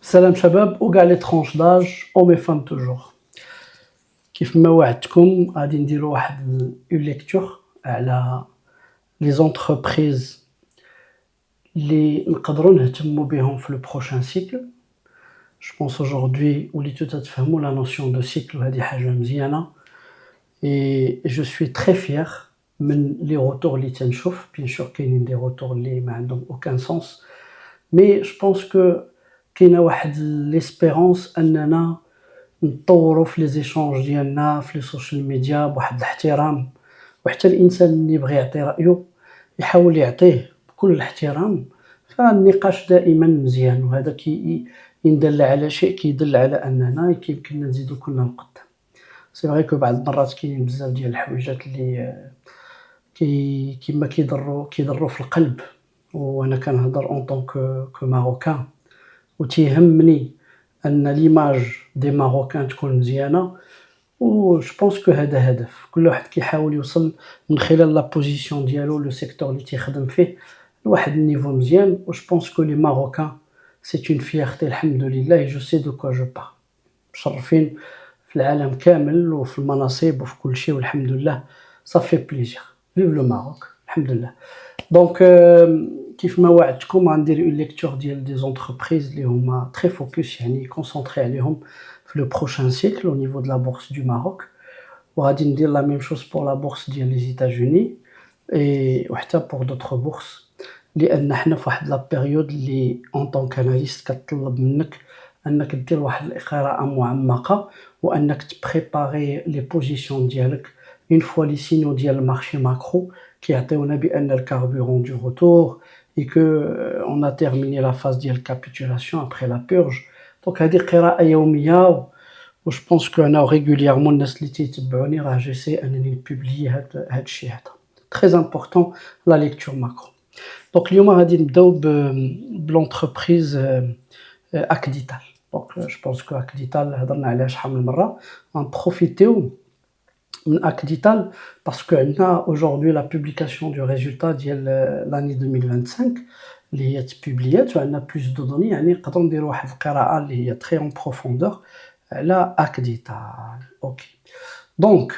سلام شباب وكاع لي ترونش داج او مي فام توجور. كيف ما وعدتكم غادي نديرو واحد اون ليكتور على لي زونتربريز اللي نقدروا نهتموا بهم في لو بروشان سيكل. جو بونس aujourd'hui وليتو تتفهموا لا نوسيون دو سيكل وهذه حاجه مزيانه. اي جو سوي تري فيير من لي روتور اللي تنشوف. بيان سور كاينين دي روتور اللي ما عندهم اوكان سونس، مي جو بونس كو كاينه واحد ليسبيرونس اننا نطوروا في لي زيشونج ديالنا في لي سوشيال ميديا بواحد الاحترام، وحتى الانسان اللي يبغي يعطي رايه يحاول يعطيه بكل الاحترام. فالنقاش دائما مزيان، وهذا إن دل على شيء كيدل على اننا يمكننا نزيدو كلنا لقدام. سي فري كو بعض المرات كاينين بزاف ديال الحويجات اللي كيما كيضروا في القلب، وانا كنهضر اون طون كو ماروكان، وتيهمني ان ليماج دي ماروكان تكون مزيانه. و جو بونس كو هذا هدف كل واحد كيحاول يوصل من خلال لا بوزيسيون ديالو لو سيكتور اللي تيخدم فيه لواحد النيفو مزيان. و جو بونس كو لي ماروكان سي اون فيرتي الحمد لله. جو سي دو كوا جو بار، مشرفين في العالم كامل وفي المناصب وفي كل شيء، والحمد لله صافي بليزير. فيف لو ماروك الحمد لله. دونك كيف ما وعدتكم غندير اون ليكتور ديال دي زونتربريز اللي هما تري فوكس، يعني كونسونطري عليهم في لو بروشان سيكل او نيفو دو لا بورس دو ماروك. وغادي ندير لا ميم شوز بور لا بورس ديال لي زيتاجوني اي وحتى بور دوطخ بورس، لان حنا في واحد لا بيريود اللي اون طون كاناليست كتطلب منك انك دير واحد القراءه معمقه، وانك تبريباري لي بوزيسيون ديالك اون فوا لي سينو ديال المارشي ماكرو كيعطيونا بان الكاربورون دو روتور et que on a terminé la phase ديال capitulation après la purge. دونك هذه قراءه يوميه، و جو بونس كو انا ريغوليرمون الناس اللي تيتبعوني راه جيسي انني نبوبليي هاد الشيء هذا تري امبورطون لا ليكتور ماكرو. دونك اليوم غادي نبداو بلونتربريز اكديتال. دونك جو بونس كو اكديتال هضرنا عليها شحال من مره، غنبروفيتيو من اكديتال باسكو عندنا aujourd'hui la publication du résultat ديال l'année 2025 اللي هي تبوبليات، وعندنا بلوس دو دوني، يعني نقدروا نديروا واحد القراءه اللي هي تري اون بروفوندور على اكديتال. اوكي دونك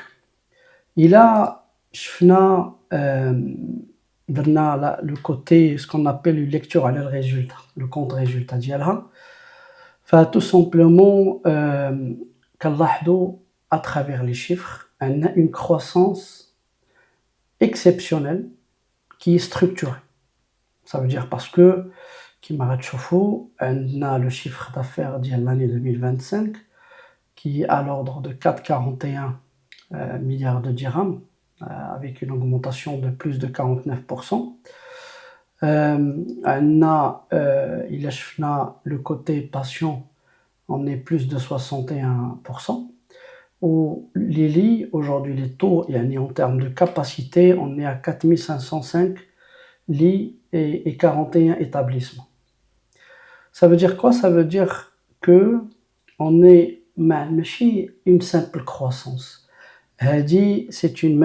الى شفنا درنا لو كوتي سكون ابل ليكتور على الريزولتا لو كونط ريزولتا ديالها، فتو سامبلومون كنلاحظوا à travers les chiffres on a une croissance exceptionnelle qui est structurée. Ça veut dire parce que كما غتشوفوا عندنا le chiffre d'affaires ديال l'année 2025 qui est à l'ordre de 4,41 milliards de dirhams avec une augmentation de plus de 49%. عندنا إلا شفنا le côté patient on est plus de 61%. Ou les lits, aujourd'hui les taux, en termes de capacité, on est à 4505 lits et 41 établissements. Ça veut dire quoi? Ça veut dire que on est ماشي une simple croissance. C'est une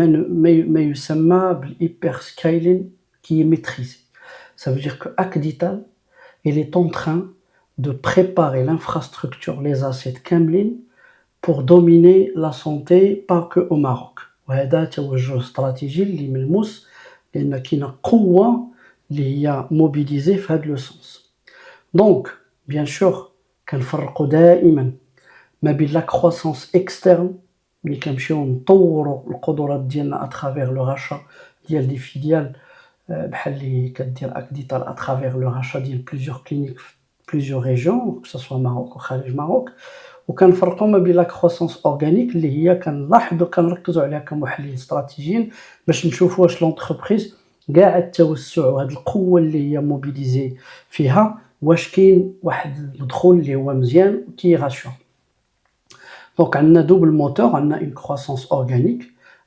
hyperscaling qui est maîtrisée. Ça veut dire que Akdital, il est en train de préparer l'infrastructure, les assets كاملين pour dominer la santé pas que au Maroc. وهذا توجه استراتيجي اللي ملموس، لان كاينه قوه اللي هي موبيليزي في هذا لو سونس. دونك بيان سور كنفرقوا دائما ما بين لا كروسونس اكسترن اللي كنمشيو نطوروا القدرات ديالنا اترافير لو راشا ديال دي فيديال بحال اللي كدير اكديتال اترافير لو راشا ديال بليزيور كلينيك في بليزيور ريجيون كو سوا ماروك وخارج ماروك. وكنفرقوا ما بين لا كروسونس اورغانيك اللي هي كنلاحظوا كنركزوا عليها كمحللين استراتيجيين باش نشوفوا واش لونتربريز كاع التوسع وهاد القوه اللي هي موبيليزي فيها واش كاين واحد المدخول اللي هو مزيان كي راسيون. دونك عندنا دوبل موتور، عندنا اون كروسونس اورغانيك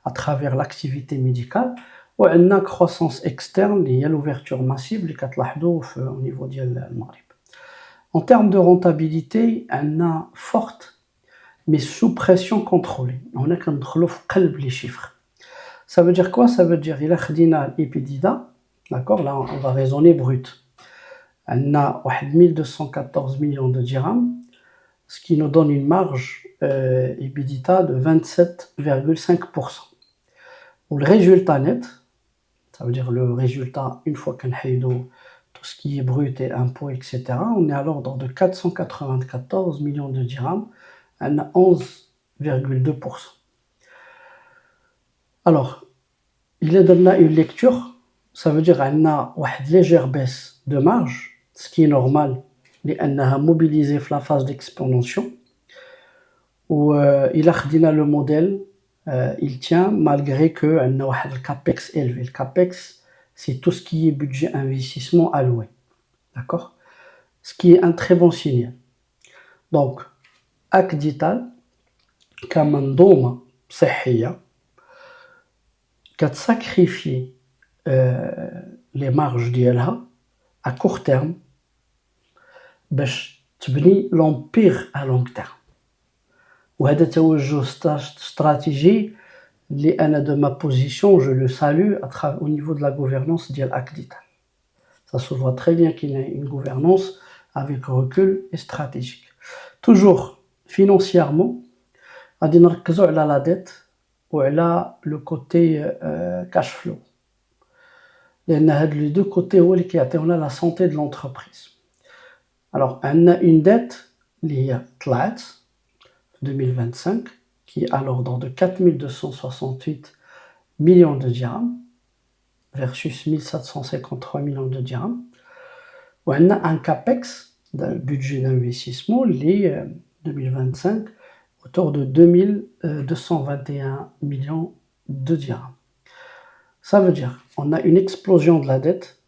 à travers l'activité médicale، وعندنا كروسونس اكسترن اللي هي لوفيرتور ماسيف اللي كتلاحظوا في النيفو ديال المغرب. En termes de rentabilité, on a forte, mais sous pression contrôlée. On a qu'un qalb les chiffres. Ça veut dire quoi? Ça veut dire il a khadina l'EPDIDA, d'accord? Là, on va raisonner brut. On a 1214 millions de dirhams, ce qui nous donne une marge EBITDA de 27,5%. Pour le résultat net, ça veut dire le résultat une fois qu'on a tout ce qui est brut et impôts, etc., on est à l'ordre de 494 millions de dirhams, on a 11,2%. Alors, il est donné une lecture, ça veut dire qu'on a une légère baisse de marge, ce qui est normal, on a mobilisé la phase d'expansion, où il a khadina le modèle, il tient malgré qu'on a un capex élevé. Le capex, c'est tout ce qui est budget investissement alloué. D'accord? Ce qui est un très bon signal. Donc, Akdital, كمنظومة صحية كتساكريفي les marges ديالها à court terme باش تبني l'empire à long terme. وهذا توجه stratégie اللي أنا de ma position je le salue au niveau de la gouvernance ديال Akdital. Ça se voit très bien qu'il y a une gouvernance avec recul et stratégique. Toujours financièrement, on va نركزوا على la dette ou على le côté cash flow. لأن هاد les deux côtés هو اللي كيعطيونا la santé de l'entreprise. Alors, on a une dette اللي هي طلعت في 2025 qui est à l'ordre de 4268 millions de dirhams versus 1753 millions de dirhams. On a un capex d'un budget d'investissement lié 2025 autour de 2221 millions de dirhams. Ça veut dire on a une explosion de la dette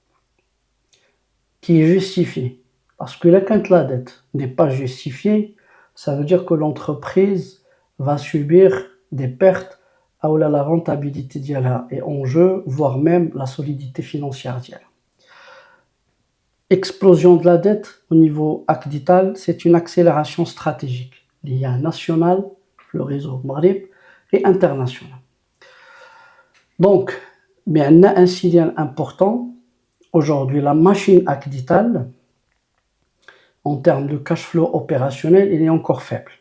qui est justifiée. Parce que là, quand la dette n'est pas justifiée, ça veut dire que l'entreprise va subir des pertes où la rentabilité d'IALA est en jeu, voire même la solidité financière d'IALA. Explosion de la dette au niveau Akdital, c'est une accélération stratégique liée à national, le réseau Maghreb, et international. Donc, mais on a un signal important. Aujourd'hui, la machine Akdital, en termes de cash flow opérationnel, il est encore faible,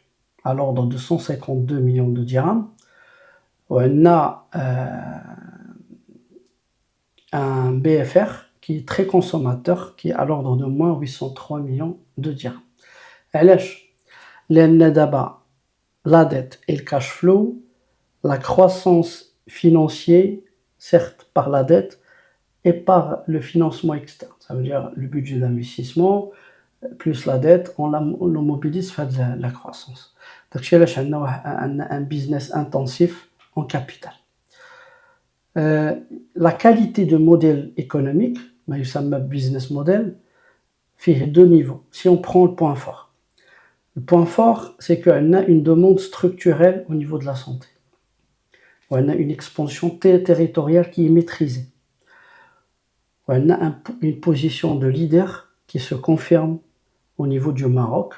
à l'ordre de 152 millions de dirhams. On a un BFR qui est très consommateur, qui est à l'ordre de moins 803 millions de dirhams. علاش؟ لأن دابا la dette et le cash flow, la croissance financière, certes par la dette et par le financement externe. Ça veut dire le budget d'investissement plus la dette, on le mobilise faire de la croissance. Donc, on a un business intensif en capital. La qualité de modèle économique, le business model, fait deux niveaux. Si on prend le point fort, c'est qu'on a une demande structurelle au niveau de la santé. On a une expansion territoriale qui est maîtrisée. On a une position de leader qui se confirme au niveau du Maroc,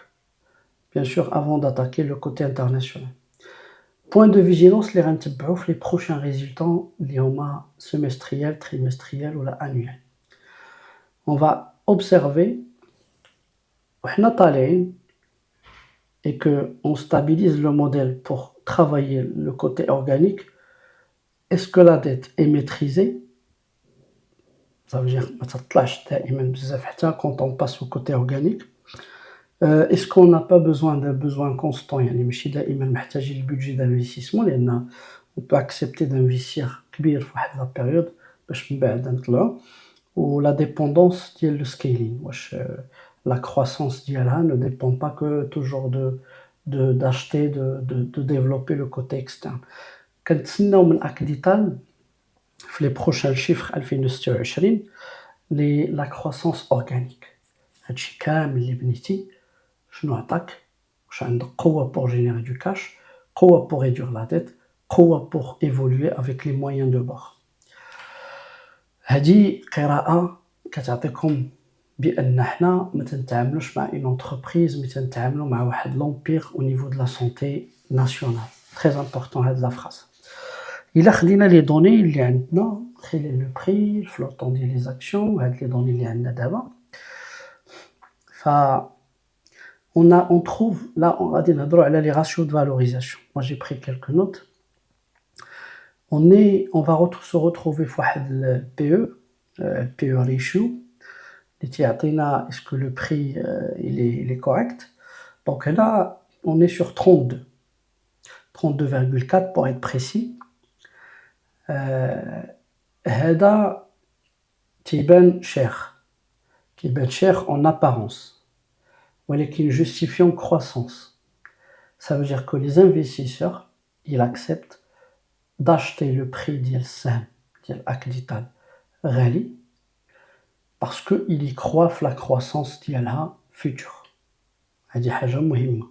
bien sûr avant d'attaquer le côté international. Point de vigilance, les prochains résultats, les semestriels, trimestriels ou annuels. On va observer et qu'on stabilise le modèle pour travailler le côté organique. Est-ce que la dette est maîtrisée? Ça veut dire quand on passe au côté organique. Est-ce qu'on n'a pas besoin d'un besoin constant? Le budget d'investissement, on peut accepter d'investir كبير في واحد la période باش من بعد نطلعوا. Ou la dépendance ديال le scaling. La croissance ديالها ne dépend pas que toujours d'acheter, de développer le côté externe. كنتسناو من Akdital في les prochains chiffres 2026 la croissance organique. هادشي كامل اللي بنيتي شنو عطاك؟ واش عندك قوة pour générer du cash, قوة pour réduire la dette, قوة pour évoluer avec les moyens de bord. هذه قراءة كتعطيكم بأن حنا ما تنتعاملوش مع une entreprise, mais تنتعاملوا مع واحد l'empire au niveau de la santé nationale. Très important هاد la phrase. إلا خدينا les données اللي عندنا خلال le prix, le flottant ديال les actions, هاد les données اللي عندنا دابا On trouve, là, on va dire les ratios de valorisation. Moi, j'ai pris quelques notes. On va se retrouver le PE, PE ratio, est-ce que le prix il est correct. Donc là, on est sur 32, 32,4 pour être précis. هذا تيبان cher en apparence, ولكن justifiant croissance. Ça veut dire que les investisseurs, ils acceptent d'acheter le prix ديال السهم ديال Acdital غالي parce qu'il y croit في la croissance ديالها future. هذه حاجة مهمة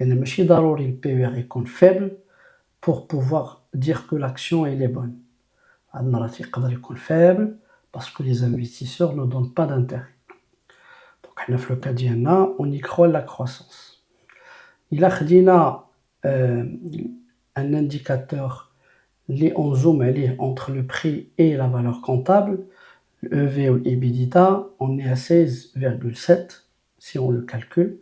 لأن ماشي ضروري le PER يكون faible pour pouvoir dire que l'action elle est bonne. عندنا راه يقدر يكون faible parce que les investisseurs ne donnent pas d'intérêt. Donc حنا في le cas ديالنا on y croit la croissance. إلا خدينا un indicateur اللي on zoome عليه entre le prix et la valeur comptable, le EV ou l'EBITDA, on est à 16,7 si on le calcule.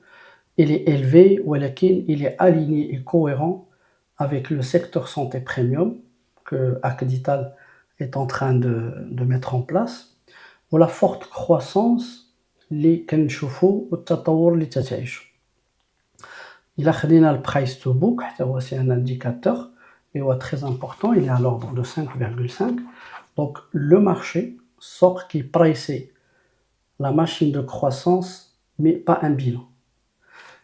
Il est élevé, ولكن il est aligné et cohérent avec le secteur santé premium que Acdital est en train de mettre en place, ou la forte croissance اللي كنشوفوا والتطور اللي تتعيشوا. إلا خدينا le price to book, حتى هو c'est un indicateur et est très important, il est à l'ordre de 5,5. Donc le marché sort qui price la machine de croissance mais pas un bilan.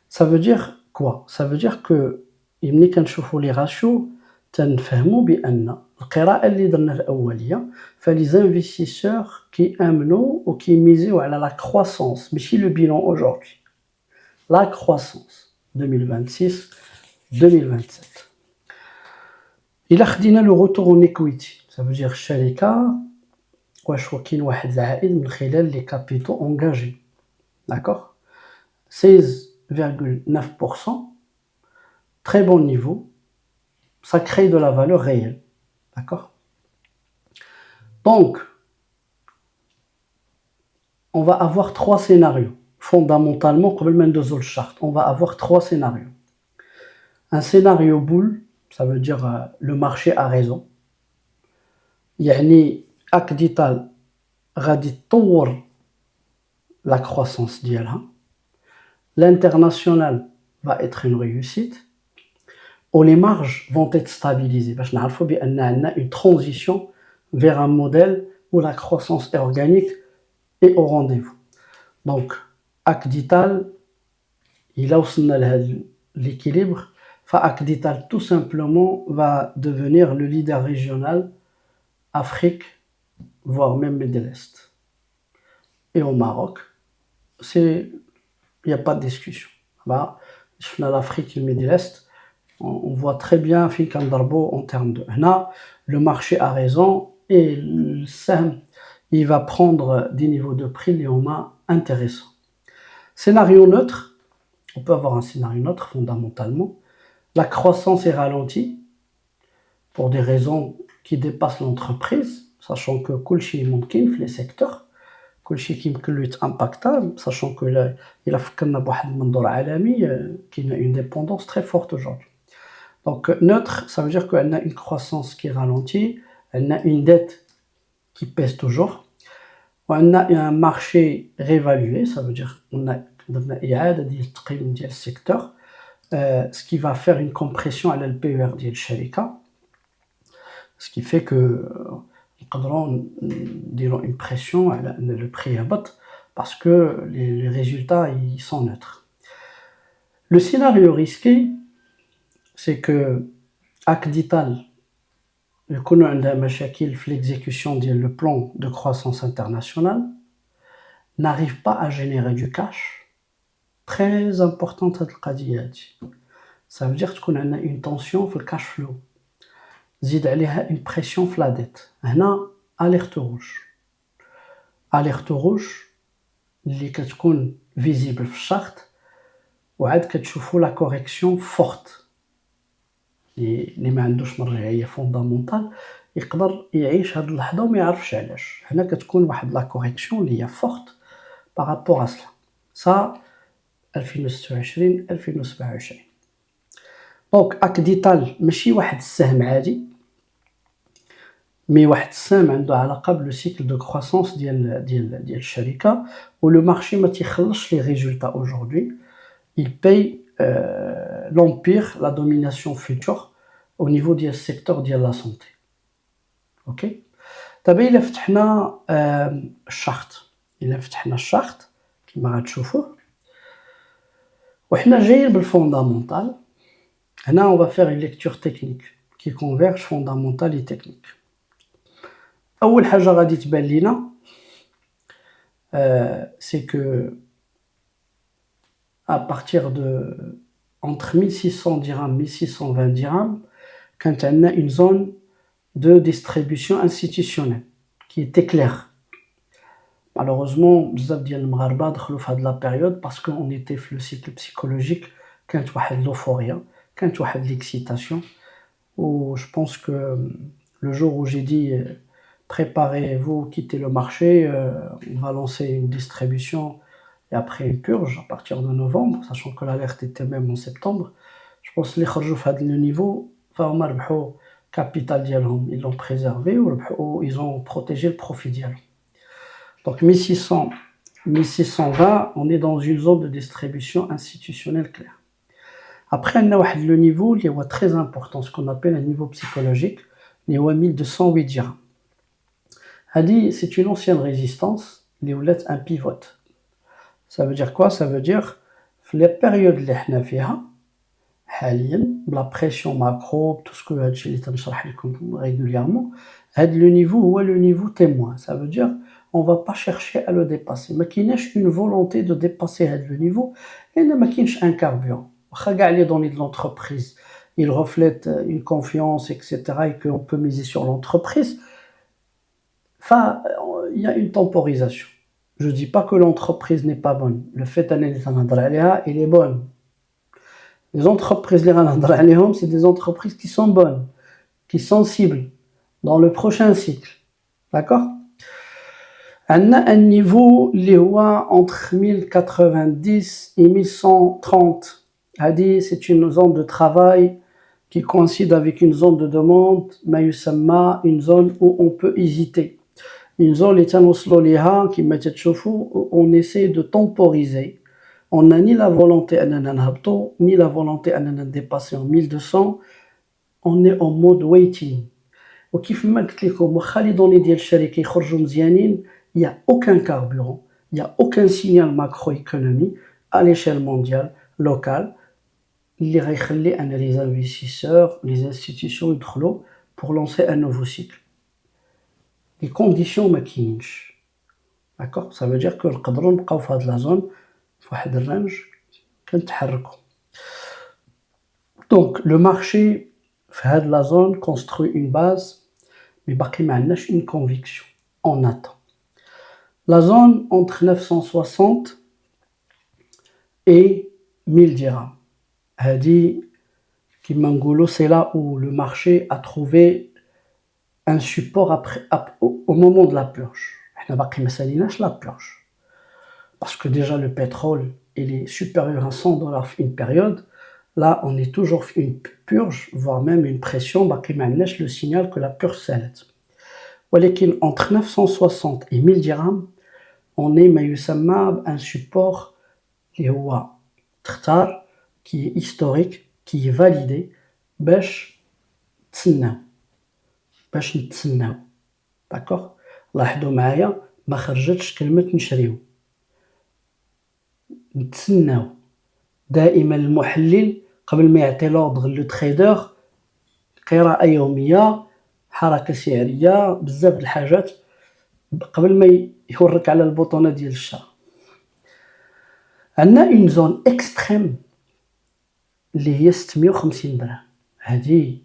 Ça veut dire quoi? Ça veut dire que ملي كنشوفوا les ratios تنفهموا بأن القراءة اللي درنا الأولية فلي investisseurs كيأمنوا وكيميزيو على la croissance ماشي le bilan aujourd'hui. La croissance 2026-2027. إلا خدينا le retour en equity, ça veut dire الشركة واش كاين واحد العائد من خلال les capitaux engagés. D'accord? 16,9%, très bon niveau, ça crée de la valeur réelle. D'accord? Donc, on va avoir trois scénarios. Fondamentalement, on va avoir trois scénarios. Un scénario boule, ça veut dire le marché a raison. يعني Acdital غادي تطور la croissance ديالها. L'international va être une réussite. Ou les marges vont être stabilisées. Parce qu'on sait qu'il y a une transition vers un modèle où la croissance organique est au rendez-vous. Donc, Acdital, il a aussi l'équilibre. Acdital, tout simplement, va devenir le leader régional Afrique, voire même Middle East. Et au Maroc, il n'y a pas de discussion. Là, l'Afrique et le Middle East, on voit très bien en termes de là, le marché a raison et le SAM, il va prendre des niveaux de prix les intéressants. Scénario neutre, on peut avoir un scénario neutre fondamentalement. La croissance est ralentie pour des raisons qui dépassent l'entreprise, sachant que كلشي ممكن في les secteurs, كلشي كيمكن له يتامباكتا, sachant que là, il a فكرنا بواحد المنظور عالمي qui a une dépendance très forte aujourd'hui. Donc neutre, ça veut dire qu'elle a une croissance qui ralentit, elle a une dette qui pèse toujours, on a un marché réévalué, ça veut dire qu'on a le secteur, ce qui va faire une compression à le PER ديال الشركة, ce qui fait que نقدروا نديروا une pression على ان le prix يهبط parce que les résultats ils sont neutres. Le scénario risqué, c'est que Acdital يكون عندها مشاكل في l'exécution ديال le plan de croissance internationale, n'arrive pas à générer du cash. Très importante هاد القضية هادي. Ça veut dire تكون عندنا une tension في الكاش فلو. زيد عليها une pression في la dette. هنا alerte rouge. Alerte rouge اللي كتكون visible في الشارت وعاد كتشوفوا la correction forte. اللي ما عندوش مرجعيه فوندامونتال يقدر يعيش هاد اللحظه وما يعرفش علاش. هنا كتكون واحد لا كوريكسيون اللي هي فورت بارابور ا سلا. ça 2026 2027. دونك اك ديتال ماشي واحد السهم عادي مي واحد السهم عنده علاقه بالسيكل دو كروسونس ديال الشركه و لو مارشي ما تيخلصش لي ريزولتا aujourd'hui il paye l'empire la domination future au niveau ديال السيكتور ديال لا سونتي اوكي دابا الا فتحنا الشارت كما غتشوفوه وحنا جايين بالفوندامونتال هنا on va faire une lecture technique qui converge fondamentale et technique. اول حاجه غادي تبان لينا c'est que à partir de entre 1600 dirhams 1620 dirhams كانت عندنا une zone de distribution institutionnelle qui était claire. Malheureusement بزاف ديال المغاربه دخلوا في هاد لا période parce qu'on était في le cycle psychologique كانت واحد l'euphoria كانت واحد l'excitation où je pense que le jour où j'ai dit préparez-vous, quittez le marché, on va lancer une distribution et après une purge à partir de novembre, sachant que l'alerte était même en septembre. Je pense que les خرجوا في هذا niveau فهما ربحوا capital ديالهم, ils l'ont préservé ou ils ont protégé le profit ديالهم. Donc 1600 1620, on est dans une zone de distribution institutionnelle claire. Après on a le niveau qui est très important, ce qu'on appelle un niveau psychologique, qui est 1208 dirhams. C'est une ancienne résistance, qui est un pivot. Ça veut dire quoi? Ça veut dire que les périodes اللي احنا فيها حاليا بلا pression macro, tout ce que اللي تنشرح لكم régulièrement, le niveau هو le niveau témoin. Ça veut dire on va pas chercher à le dépasser. ما كايناش une volonté de dépasser le niveau, et ما كاينش un carburant. واخا كاع les données de l'entreprise, ils reflètent une confiance etc. et qu'on peut miser sur l'entreprise. Enfin, il y a une temporisation. Je dis pas que l'entreprise n'est pas bonne. Le fait d'aller elle est bonne. Les entreprises c'est des entreprises qui sont bonnes, qui sont cibles dans le prochain cycle. D'accord? On a un niveau entre 1090 et 1130. C'est une zone de travail qui coïncide avec une zone de demande, une zone où on peut hésiter. Une zone où on essaie de temporiser. On n'a ni la volonté ni la volonté de dépasser en 1200. On est en mode waiting. Il n'y a aucun carburant, il n'y a aucun signal macroéconomique à l'échelle mondiale, locale, les investisseurs, les institutions pour lancer un nouveau cycle. Les conditions maquinent. D'accord? Ça veut dire que le cadre نبقاو في هذه la zone في واحد الرانج كنتحركوا. Donc le marché في هذه la zone construit une base mais باقي ما عندناش une conviction. On attend. La zone entre 960 et 1000 dirhams. C'est là où le marché a trouvé un support au moment de la purge. On n'a pas la purge. Parce que déjà le pétrole il est supérieur à $100 une période. Là, on est toujours une purge, voire même une pression. Le signal que la purge s'arrête. Entre 960 et 1000 dirhams, on est un support qui est historique, qui est validé, باش نتسناو. D'accord? لاحظوا معايا ما خرجتش كلمة نشريو. نتسناو. دائما المحلل قبل ما يعطي لوردغ لو تريدر قراءة يومية، حركة سعرية، بزاف د الحاجات قبل ما يورك على البوطونه ديال الشراء. عندنا اون زون اكستريم اللي هي 650 درهم. هذه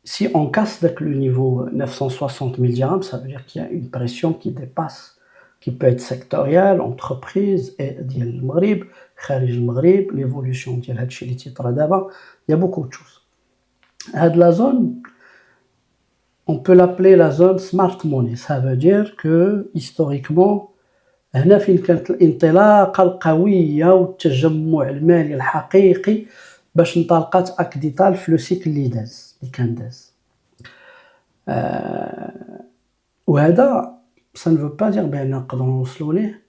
si on casse le niveau 960 000 dirhams, ça veut dire qu'il y a une pression qui dépasse, qui peut être sectorielle, entreprise, et ديال المغرب، خارج المغرب، l'évolution ديال هادشي اللي تيطرا دابا. Il y a beaucoup de choses. هاد la zone on peut l'appeler la zone smart money. Ça veut dire que, historiquement, هنا فين كانت الانطلاقة القوية والتجمع المالي الحقيقي باش انطلقات أكديتال في لو سيكل اللي كان داز. وهذا ça ne veut pas dire بأننا نقدروا نوصلوا ليه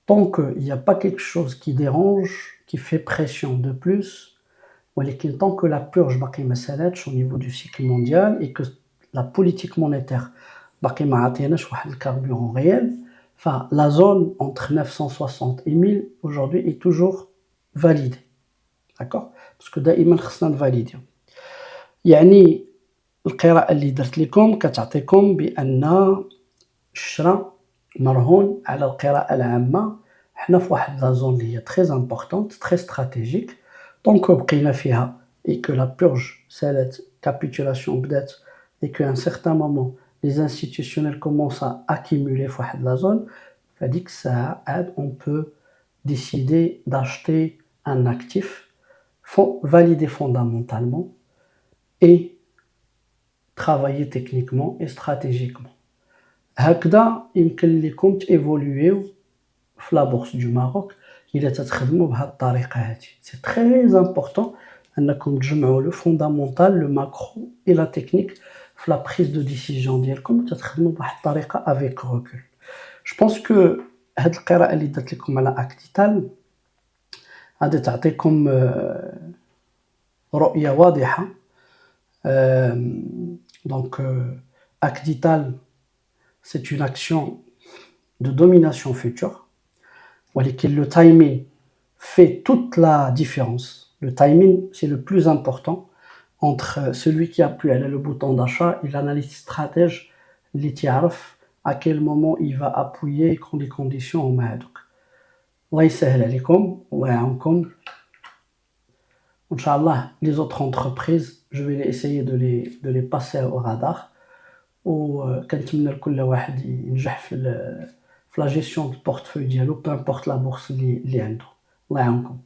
tant qu'il y a pas quelque chose qui dérange, qui fait pression de plus, ولكن tant que la purge باقي ما سالاتش au niveau du cycle mondial et que la politique monétaire باقي ما عطيناش واحد الكاربورون réel, enfin la zone entre 960 et 1000 aujourd'hui est toujours validée. D'accord? Parce que دائما خصنا نفاليديو. يعني القراءة اللي درت لكم كتعطيكم بأن الشراء مرهون على القراءة العامة. حنا في واحد لا زون اللي هي très importante, très stratégique. طونك بقينا فيها et que la purge سالات, capitulation بدات et qu'à un certain moment les institutionnels commencent à accumuler في واحد لا زون, فديك الساعة عاد on peut décider d'acheter un actif validé fondamentalement et travailler techniquement et stratégiquement. هكذا يمكن لكم تيفولويو في لا بورصه دو ماروك الا تتخدموا بهذه الطريقه هذه. سي تري امبورطون انكم تجمعوا لو فوندامونتال لو ماكرو اي لا تكنيك في لا بريز دو ديسيجن ديالكم, تتخدموا بواحد الطريقه افيك روكول. جو بونس كو هاد القراءه اللي درت لكم على اكتيتال غادي تعطيكم رؤيه واضحه. دونك اكتيتال c'est une action de domination future. Le timing fait toute la différence. Le timing, c'est le plus important entre celui qui appuie le bouton d'achat et l'analyste stratège qui sait à quel moment il va appuyer et dans les conditions au maître. Allah يسهل عليكم الله يعاونكم. Inch'Allah, les autres entreprises, je vais essayer de les passer au radar. وكنتمنى لكل واحد ينجح في لا جيستيون دو بورتفوي ديالو, peu importe la bourse اللي عنده. الله يعاونكم.